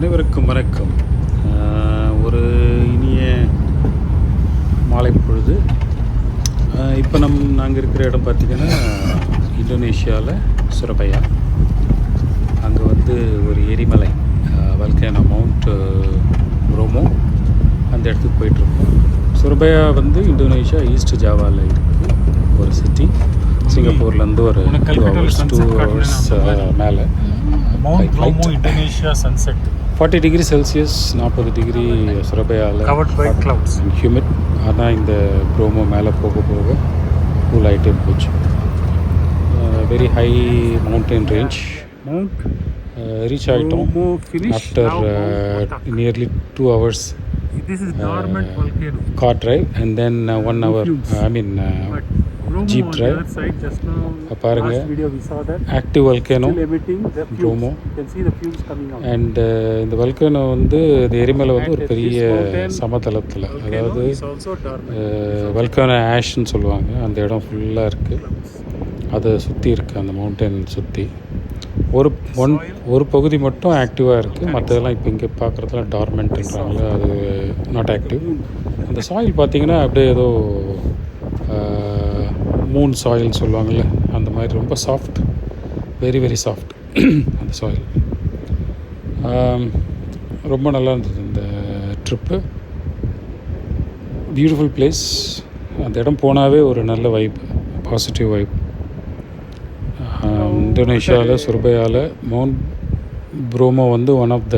அனைவருக்கும் வணக்கம். ஒரு இனிய மாலை பொழுது. இப்போ நாங்கள் இருக்கிற இடம் பார்த்திங்கன்னா இந்தோனேஷியாவில் சுரபயா. அங்கே ஒரு எரிமலை வல்கேனோ மவுண்ட் ப்ரோமோ, அந்த இடத்துக்கு போயிட்டுருக்கோம். சுரபயா இந்தோனேஷியா ஈஸ்ட் ஜாவாவில் இருக்குது ஒரு சிட்டி. சிங்கப்பூர்லேருந்து ஒரு 2 hours மேலே. Mount Bromo Indonesia sunset 40 degree Celsius, 40 degree சுரபயாவில் கவர்ட் பை கிளவுட்ஸ், ஹியூமிட். ஆனால் இந்த ப்ரோமோ மேலே போக போக கூல் ஆகிட்டே போச்சு. Very high mountain range. Reach ஆகிட்டோம் after nearly 2 hours car drive and then 1 hour jeep drive. பாருங்க, ஆக்டிவ் வல்கேனோ ப்ரோமோ. அண்ட் இந்த வல்கேனோ இந்த எரிமலை ஒரு பெரிய சமதளத்தில், அதாவது வல்கேனோ ஆஷ்ன்னு சொல்லுவாங்க, அந்த இடம் ஃபுல்லாக இருக்குது. அதை சுற்றி இருக்குது, அந்த மவுண்டன் சுற்றி ஒரு பகுதி மட்டும் ஆக்டிவாக இருக்குது. மற்றதெல்லாம் இப்போ இங்கே பார்க்குறதுலாம் டார்மெண்ட்ன்றாங்கள, அது நாட் ஆக்டிவ். அந்த சாயில் பார்த்திங்கன்னா அப்படியே ஏதோ மூன் சாயில்னு சொல்லுவாங்கள்ல, அந்த மாதிரி ரொம்ப சாஃப்ட், வெரி வெரி சாஃப்ட் அந்த சாயில். ரொம்ப நல்லா இருந்தது இந்த ட்ரிப்பு. Beautiful place. அந்த இடம் போனாவே ஒரு நல்ல வைப், பாசிட்டிவ் வைப். இந்தோனேஷியாவில் சுரபயாவில் mount Bromo one of the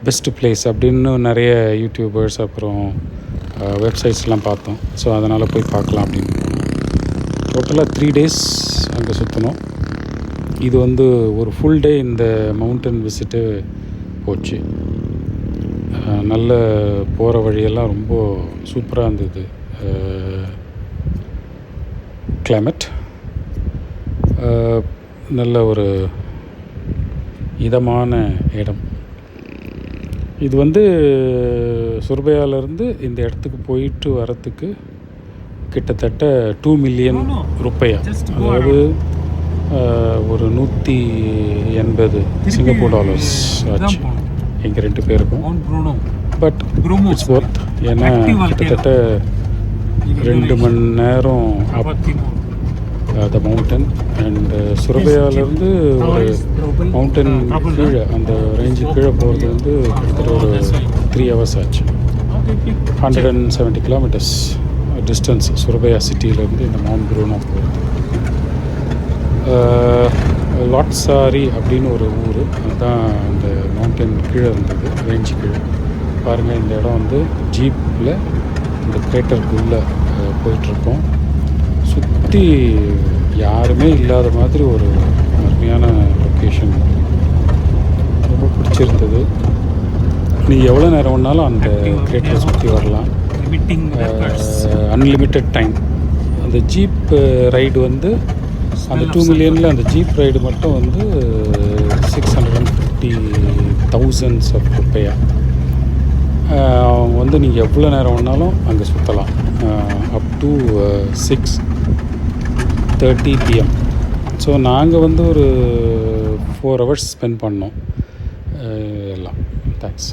best place அப்படின்னு நிறைய யூடியூபர்ஸ் அப்புறம் வெப்சைட்ஸ்லாம் பார்த்தோம். ஸோ அதனால் போய் பார்க்கலாம் அப்படின்னு. டோட்டலாக 3 days அங்கே சுற்றினோம். இது ஒரு ஃபுல் டே இந்த மவுண்டன் விசிட்டு போச்சு. நல்ல போகிற வழியெல்லாம் ரொம்ப சூப்பராக இருந்தது. கிளைமேட் நல்ல ஒரு இதமான இடம். இது சுரபயாவிலேருந்து இந்த இடத்துக்கு போயிட்டு வரத்துக்கு கிட்டத்தட்ட 2 million ருப்பையா, அதாவது ஒரு 180 சிங்கப்பூர் டாலர்ஸ் ஆச்சு எங்கள் 2 பேருக்கும். But it's worth. ஏன்னா கிட்டத்தட்ட 2 மணி நேரம் அப் த மவுண்டன். அண்ட் சுரபயாவிலேருந்து ஒரு மவுண்டன் கீழே, அந்த ரேஞ்சு கீழே போகிறது கிட்டத்தட்ட ஒரு 3 hours ஆச்சு. 170 kilometers டிஸ்டன்ஸ் சுரபயா சிட்டியிலேருந்து இந்த மவுண்ட் ப்ரூனோ போகிறது. லாட்சாரி அப்படின்னு ஒரு ஊர், அதுதான் அந்த மவுண்டன் கீழே இருந்தது, ரேஞ்சு கீழே. பாருங்கள், இந்த இடம் ஜீப்பில் இந்த கிரேட்டருக்குள்ளே போயிட்டுருக்கோம். சுற்றி யாருமே இல்லாத மாதிரி ஒரு அருமையான லொக்கேஷன். ரொம்ப பிடிச்சிருந்தது. நீ எவ்வளோ நேரம் வேணாலும் அந்த கிரேட்டரை சுற்றி வரலாம். Unlimited time. அந்த ஜீப் ரைடு அந்த 2 million அந்த ஜீப் ரைடு மட்டும் 650,000 ருப்பையா. நீங்கள் எவ்வளோ நேரம் வேணாலும் அங்கே சுற்றலாம், அப் டு 6:30 PM. ஸோ நாங்கள் ஒரு 4 hours ஸ்பெண்ட் பண்ணோம் எல்லாம். தேங்க்ஸ்.